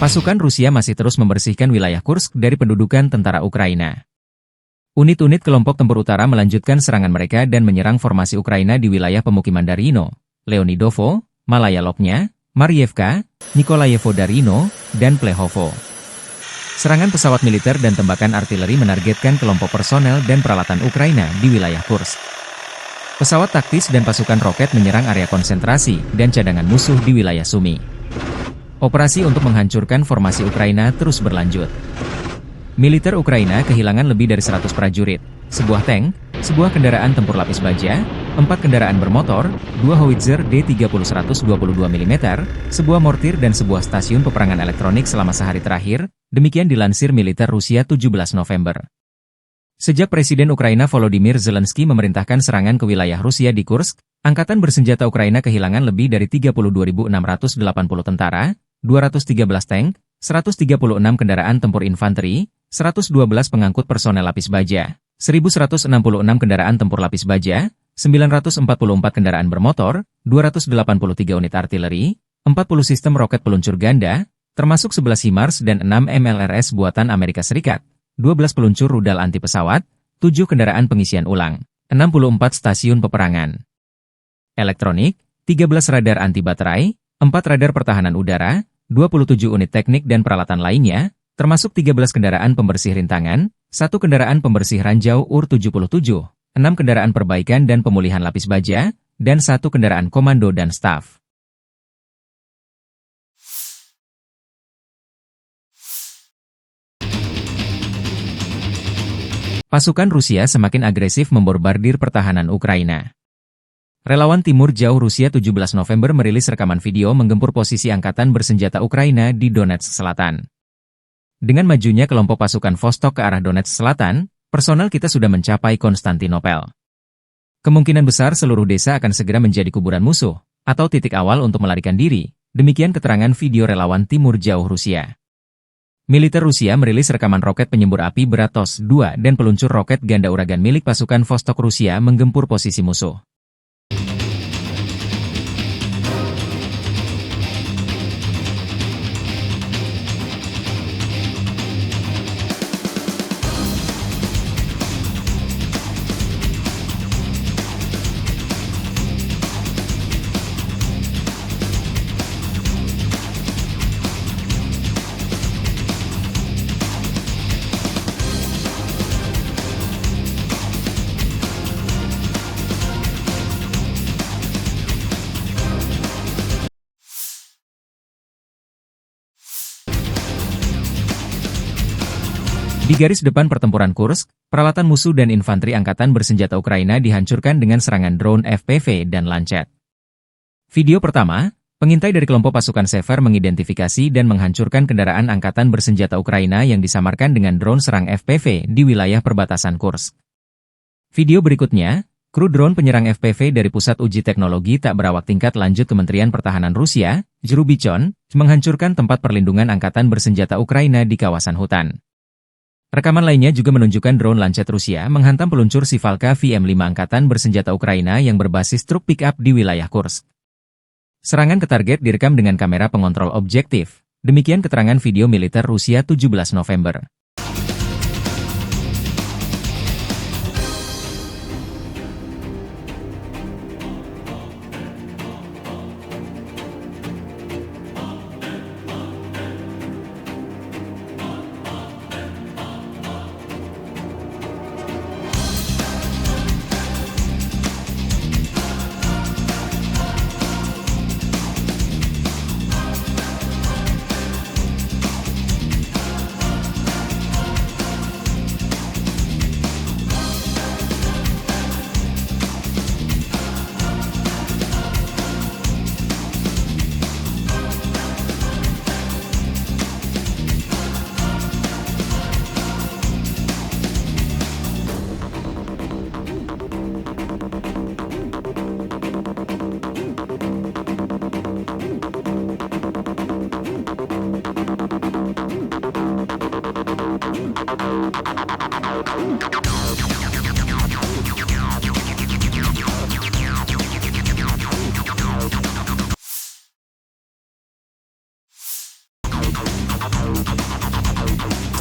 Pasukan Rusia masih terus membersihkan wilayah Kursk dari pendudukan tentara Ukraina. Unit-unit kelompok tempur utara melanjutkan serangan mereka dan menyerang formasi Ukraina di wilayah pemukiman Darino, Leonidovo, Malaya Lopnya, Marievka, Nikolayevo Darino, dan Plehovo. Serangan pesawat militer dan tembakan artileri menargetkan kelompok personel dan peralatan Ukraina di wilayah Kursk. Pesawat taktis dan pasukan roket menyerang area konsentrasi dan cadangan musuh di wilayah Sumy. Operasi untuk menghancurkan formasi Ukraina terus berlanjut. Militer Ukraina kehilangan lebih dari 100 prajurit, sebuah tank, sebuah kendaraan tempur lapis baja, 4 kendaraan bermotor, 2 howitzer D30 122 mm, sebuah mortir dan sebuah stasiun peperangan elektronik selama sehari terakhir, demikian dilansir militer Rusia 17 November. Sejak Presiden Ukraina Volodymyr Zelensky memerintahkan serangan ke wilayah Rusia di Kursk, Angkatan Bersenjata Ukraina kehilangan lebih dari 32.680 tentara, 213 tank, 136 kendaraan tempur infanteri, 112 pengangkut personel lapis baja, 1.166 kendaraan tempur lapis baja, 944 kendaraan bermotor, 283 unit artileri, 40 sistem roket peluncur ganda, termasuk 11 HIMARS dan 6 MLRS buatan Amerika Serikat, 12 peluncur rudal anti pesawat, 7 kendaraan pengisian ulang, 64 stasiun peperangan elektronik, 13 radar anti baterai, 4 radar pertahanan udara, 27 unit teknik dan peralatan lainnya, termasuk 13 kendaraan pembersih rintangan, 1 kendaraan pembersih ranjau UR-77, 6 kendaraan perbaikan dan pemulihan lapis baja, dan 1 kendaraan komando dan staf. Pasukan Rusia semakin agresif membombardir pertahanan Ukraina. Relawan Timur Jauh Rusia 17 November merilis rekaman video menggempur posisi angkatan bersenjata Ukraina di Donetsk Selatan. Dengan majunya kelompok pasukan Vostok ke arah Donetsk Selatan, personel kita sudah mencapai Konstantinopel. Kemungkinan besar seluruh desa akan segera menjadi kuburan musuh, atau titik awal untuk melarikan diri, demikian keterangan video relawan Timur Jauh Rusia. Militer Rusia merilis rekaman roket penyembur api berat TOS-2 dan peluncur roket ganda uragan milik pasukan Vostok Rusia menggempur posisi musuh. Di garis depan pertempuran Kursk, peralatan musuh dan infanteri angkatan bersenjata Ukraina dihancurkan dengan serangan drone FPV dan Lancet. Video pertama, pengintai dari kelompok pasukan Sever mengidentifikasi dan menghancurkan kendaraan angkatan bersenjata Ukraina yang disamarkan dengan drone serang FPV di wilayah perbatasan Kursk. Video berikutnya, kru drone penyerang FPV dari Pusat Uji Teknologi Tak Berawak Tingkat Lanjut Kementerian Pertahanan Rusia, Jerubichon, menghancurkan tempat perlindungan angkatan bersenjata Ukraina di kawasan hutan. Rekaman lainnya juga menunjukkan drone Lancet Rusia menghantam peluncur Sivalka VM-5 angkatan bersenjata Ukraina yang berbasis truk pick-up di wilayah Kursk. Serangan ke target direkam dengan kamera pengontrol objektif. Demikian keterangan video militer Rusia 17 November.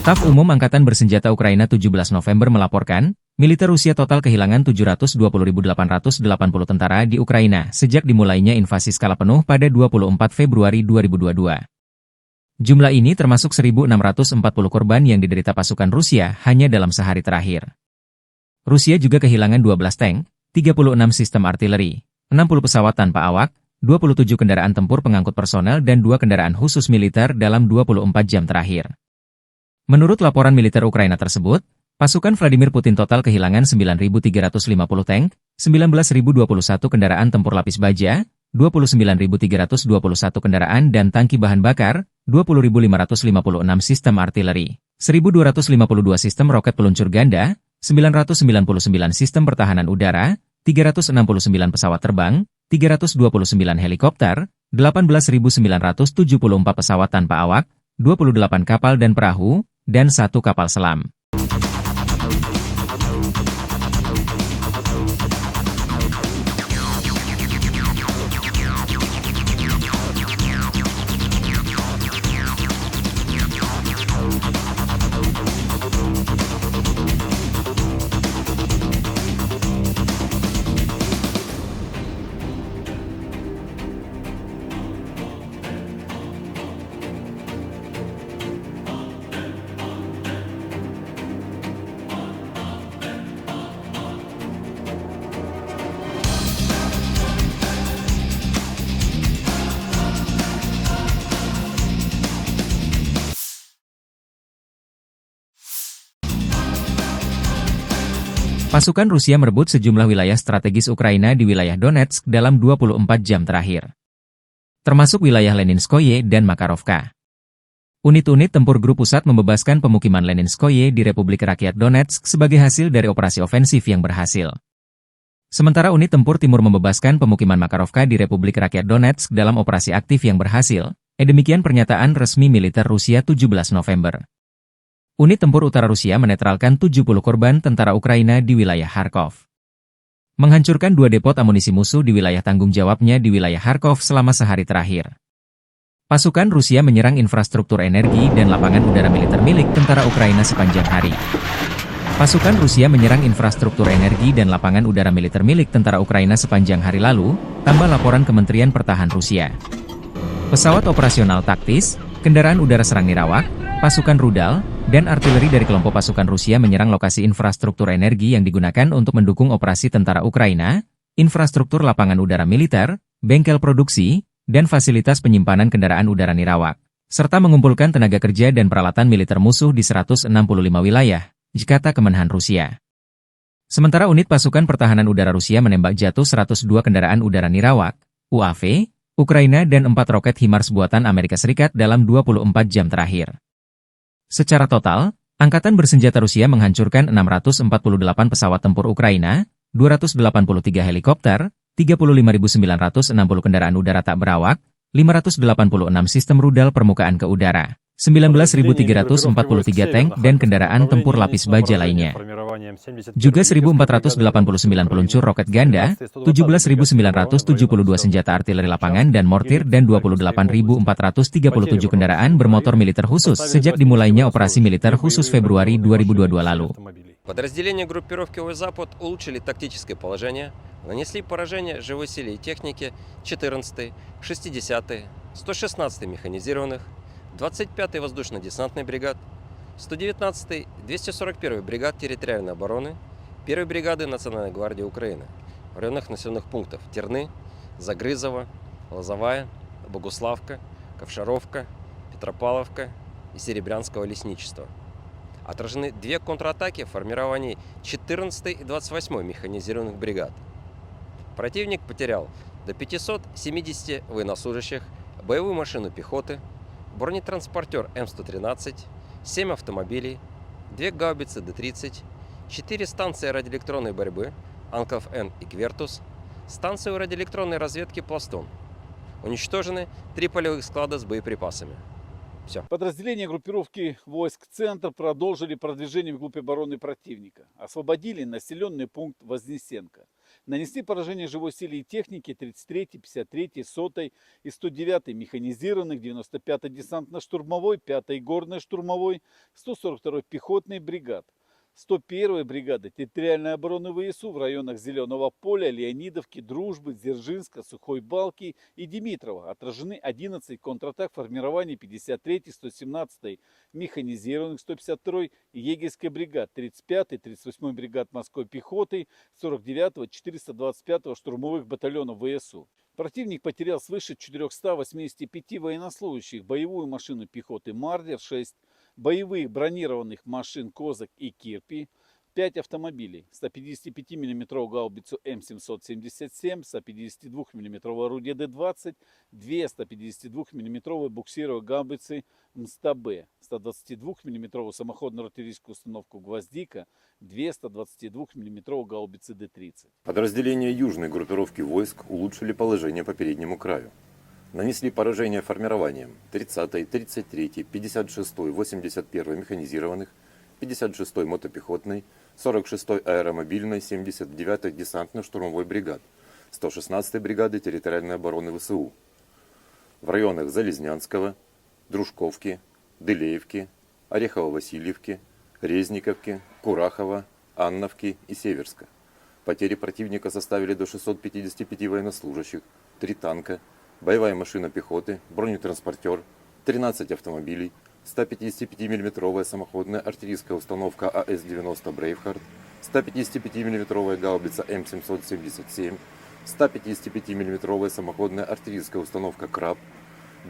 Staf Umum Angkatan Bersenjata Ukraina 17 November melaporkan, militer Rusia total kehilangan 720.880 tentara di Ukraina sejak dimulainya invasi skala penuh pada 24 Februari 2022. Jumlah ini termasuk 1.640 korban yang diderita pasukan Rusia hanya dalam sehari terakhir. Rusia juga kehilangan 12 tank, 36 sistem artileri, 60 pesawat tanpa awak, 27 kendaraan tempur pengangkut personel dan 2 kendaraan khusus militer dalam 24 jam terakhir. Menurut laporan militer Ukraina tersebut, pasukan Vladimir Putin total kehilangan 9.350 tank, 19.021 kendaraan tempur lapis baja, 29.321 kendaraan dan tangki bahan bakar, 20.556 sistem artileri, 1.252 sistem roket peluncur ganda, 999 sistem pertahanan udara, 369 pesawat terbang, 329 helikopter, 18.974 pesawat tanpa awak, 28 kapal dan perahu, dan 1 kapal selam. Pasukan Rusia merebut sejumlah wilayah strategis Ukraina di wilayah Donetsk dalam 24 jam terakhir. Termasuk wilayah Leninskoye dan Makarovka. Unit-unit tempur Grup Pusat membebaskan pemukiman Leninskoye di Republik Rakyat Donetsk sebagai hasil dari operasi ofensif yang berhasil. Sementara unit tempur Timur membebaskan pemukiman Makarovka di Republik Rakyat Donetsk dalam operasi aktif yang berhasil. Demikian pernyataan resmi militer Rusia 17 November. Unit tempur utara Rusia menetralkan 70 korban tentara Ukraina di wilayah Kharkov. Menghancurkan 2 depot amunisi musuh di wilayah tanggung jawabnya di wilayah Kharkov selama sehari terakhir. Pasukan Rusia menyerang infrastruktur energi dan lapangan udara militer milik tentara Ukraina sepanjang hari. Pasukan Rusia menyerang infrastruktur energi dan lapangan udara militer milik tentara Ukraina sepanjang hari lalu, tambah laporan Kementerian Pertahanan Rusia. Pesawat operasional taktis, kendaraan udara serang nirawak, pasukan rudal, dan artileri dari kelompok pasukan Rusia menyerang lokasi infrastruktur energi yang digunakan untuk mendukung operasi tentara Ukraina, infrastruktur lapangan udara militer, bengkel produksi, dan fasilitas penyimpanan kendaraan udara nirawak, serta mengumpulkan tenaga kerja dan peralatan militer musuh di 165 wilayah, kata Kemenhan Rusia. Sementara unit pasukan pertahanan udara Rusia menembak jatuh 102 kendaraan udara nirawak, UAV, Ukraina dan 4 roket HIMARS buatan Amerika Serikat dalam 24 jam terakhir. Secara total, Angkatan Bersenjata Rusia menghancurkan 648 pesawat tempur Ukraina, 283 helikopter, 35.960 kendaraan udara tak berawak, 586 sistem rudal permukaan ke udara, 19.343 tank dan kendaraan tempur lapis baja lainnya. Juga 1.489 peluncur roket ganda, 17.972 senjata artileri lapangan dan mortir dan 28.437 kendaraan bermotor militer khusus sejak dimulainya operasi militer khusus Februari 2022 lalu. Подразделения группировки Запад улучшили тактическое положение, нанесли поражение живой силе и технике 14-й, 60-й, 116-й механизированных, 25-й воздушно-десантной бригад, 119-й, 241-й бригад территориальной обороны, 1-й бригады Национальной гвардии Украины в районах населенных пунктов Терны, Загрызово, Лозовая, Богуславка, Ковшаровка, Петропавловка и Серебрянского лесничества. Отражены 2 контратаки в формировании 14-й и 28-й механизированных бригад. Противник потерял до 570 военнослужащих, боевую машину пехоты, бронетранспортер М113, 7 автомобилей, 2 гаубицы Д-30, 4 станции радиоэлектронной борьбы Анклав-Н и Квертус, станцию радиоэлектронной разведки Пластун. Уничтожены 3 полевых склада с боеприпасами. Все. Подразделения группировки войск «Центр» продолжили продвижение вглубь обороны противника. Освободили населенный пункт Вознесенка. Нанесли поражение живой силе и технике 33-й, 53-й, 100-й и 109-й механизированных, 95-й десантно-штурмовой, 5-й горно-штурмовой, 142-й пехотной бригад. 101-й бригады территориальной обороны ВСУ в районах Зеленого поля, Леонидовки, Дружбы, Дзержинска, Сухой Балки и Димитрова. Отражены 11 контратак формирований 53-й, 117-й механизированных, 152-й егерской бригад, 35-й, 38-й бригад морской пехоты, 49-го, 425-го штурмовых батальонов ВСУ. Противник потерял свыше 485 военнослужащих, боевую машину пехоты «Мардер-6», боевых бронированных машин «Козак» и «Кирпи», 5 автомобилей, 155 мм гаубицу М777, 152 мм орудие Д-20, 2 152 мм буксировые гаубицы МСТБ, 122 мм самоходную артиллерийскую установку «Гвоздика», 2 122 мм гаубицы Д-30. Подразделения южной группировки войск улучшили положение по переднему краю. Нанесли поражение формированием 30-й, 33-й, 56-й, 81-й механизированных, 56-й мотопехотной, 46-й аэромобильной, 79-й десантно-штурмовой бригад, 116-й бригады территориальной обороны ВСУ. В районах Залезнянского, Дружковки, Дылеевки, Орехово-Васильевки, Резниковки, Курахова, Анновки и Северска. Потери противника составили до 655 военнослужащих, 3 танка, боевая машина пехоты, бронетранспортер, 13 автомобилей, 155 мм самоходная артиллерийская установка АС-90 «Брейвхард», 155 мм гаубица М777, 155 мм самоходная артиллерийская установка «Краб»,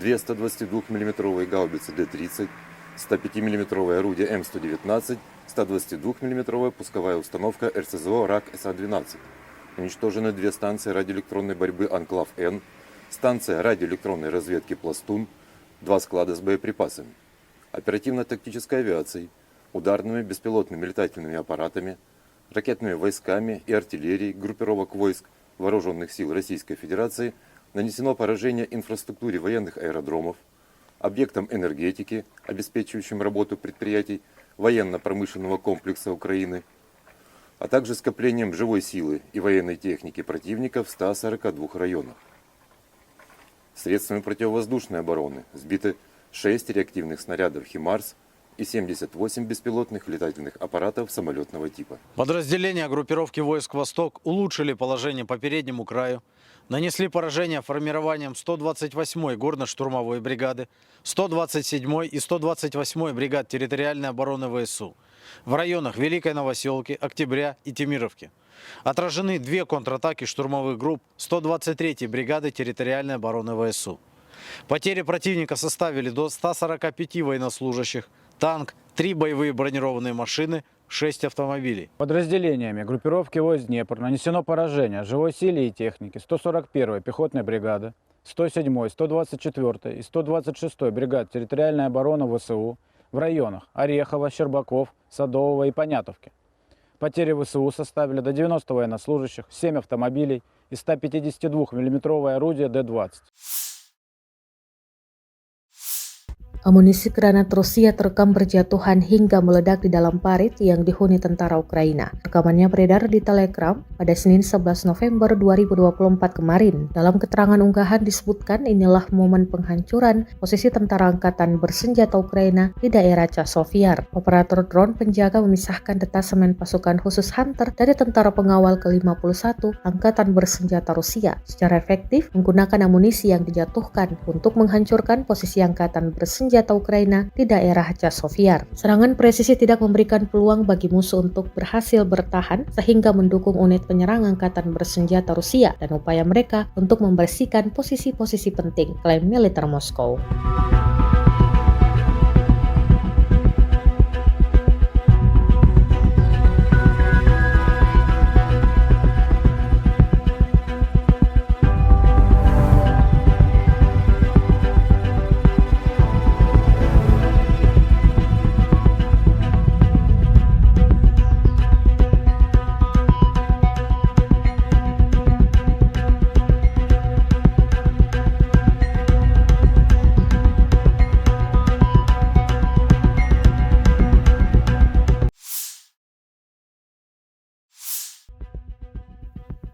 2 122 мм гаубицы Д-30, 105 мм орудие М119, 122 мм пусковая установка РСЗО РАК СА-12. Уничтожены 2 станции радиоэлектронной борьбы «Анклав-Н», станция радиоэлектронной разведки «Пластун», 2 склада с боеприпасами. Оперативно-тактической авиацией, ударными беспилотными летательными аппаратами, ракетными войсками и артиллерией группировок войск Вооруженных сил Российской Федерации нанесено поражение инфраструктуре военных аэродромов, объектам энергетики, обеспечивающим работу предприятий военно-промышленного комплекса Украины, а также скоплением живой силы и военной техники противника в 142 районах. Средствами противовоздушной обороны сбиты 6 реактивных снарядов «Химарс» и 78 беспилотных летательных аппаратов самолетного типа. Подразделения группировки войск «Восток» улучшили положение по переднему краю, нанесли поражение формированием 128-й горно-штурмовой бригады, 127-й и 128-й бригад территориальной обороны ВСУ в районах Великой Новоселки, Октября и Темировки. Отражены 2 контратаки штурмовых групп 123-й бригады территориальной обороны ВСУ. Потери противника составили до 145 военнослужащих, танк, 3 боевые бронированные машины, 6 автомобилей. Подразделениями группировки войск Днепр нанесено поражение живой силе и технике 141-й пехотной бригады, 107-й, 124-й и 126-й бригад территориальной обороны ВСУ в районах Орехова, Щербаков, Садового и Понятовки. Потери ВСУ составили до 90 военнослужащих, 7 автомобилей и 152 мм орудие Д-20. Amunisi granat Rusia terekam berjatuhan hingga meledak di dalam parit yang dihuni tentara Ukraina. Rekamannya beredar di Telegram pada Senin 11 November 2024 kemarin. Dalam keterangan unggahan disebutkan inilah momen penghancuran posisi tentara angkatan bersenjata Ukraina di daerah Chasovyar. Operator drone penjaga memisahkan detasemen pasukan khusus Hunter dari tentara pengawal ke-51 angkatan bersenjata Rusia secara efektif menggunakan amunisi yang dijatuhkan untuk menghancurkan posisi angkatan bersenjata Ukraina di daerah Chasovyar. Serangan presisi tidak memberikan peluang bagi musuh untuk berhasil bertahan sehingga mendukung unit penyerang angkatan bersenjata Rusia dan upaya mereka untuk membersihkan posisi-posisi penting, klaim militer Moskow.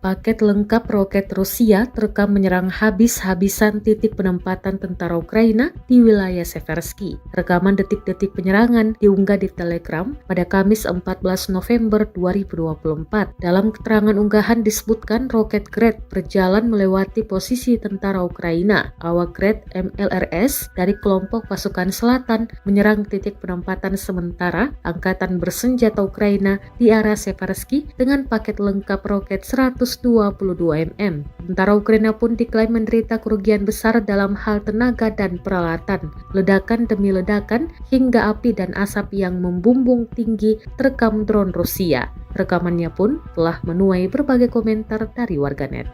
Paket lengkap roket Rusia terekam menyerang habis-habisan titik penempatan tentara Ukraina di wilayah Seversky. Rekaman detik-detik penyerangan diunggah di Telegram pada Kamis 14 November 2024. Dalam keterangan unggahan disebutkan roket Grad berjalan melewati posisi tentara Ukraina. Awak Grad MLRS dari kelompok pasukan selatan menyerang titik penempatan sementara Angkatan Bersenjata Ukraina di arah Seversky dengan paket lengkap roket 122 mm. Tentara Ukraina pun diklaim menderita kerugian besar dalam hal tenaga dan peralatan. Ledakan demi ledakan hingga api dan asap yang membumbung tinggi terekam drone Rusia. Rekamannya pun telah menuai berbagai komentar dari warganet.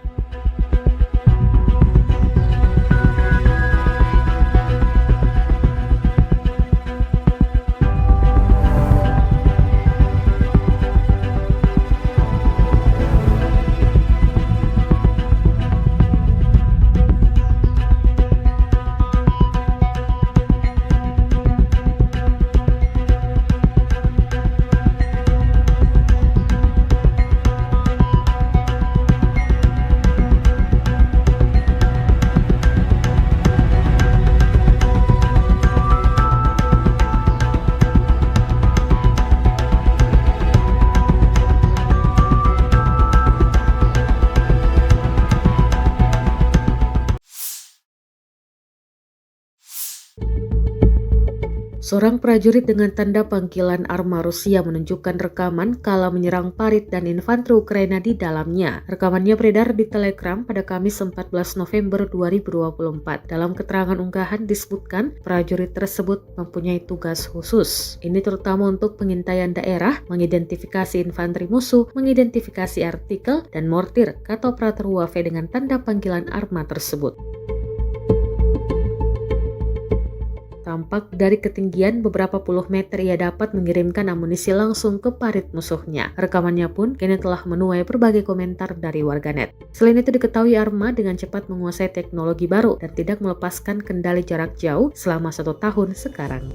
Seorang prajurit dengan tanda panggilan Arma Rusia menunjukkan rekaman kala menyerang parit dan infanteri Ukraina di dalamnya. Rekamannya beredar di Telegram pada Kamis 14 November 2024. Dalam keterangan unggahan disebutkan prajurit tersebut mempunyai tugas khusus. Ini terutama untuk pengintaian daerah, mengidentifikasi infanteri musuh, mengidentifikasi artikel dan mortir kata operator UAV dengan tanda panggilan Arma tersebut. Tampak dari ketinggian beberapa puluh meter ia dapat mengirimkan amunisi langsung ke parit musuhnya. Rekamannya pun kini telah menuai berbagai komentar dari warganet. Selain itu diketahui Arma dengan cepat menguasai teknologi baru dan tidak melepaskan kendali jarak jauh selama 1 tahun sekarang.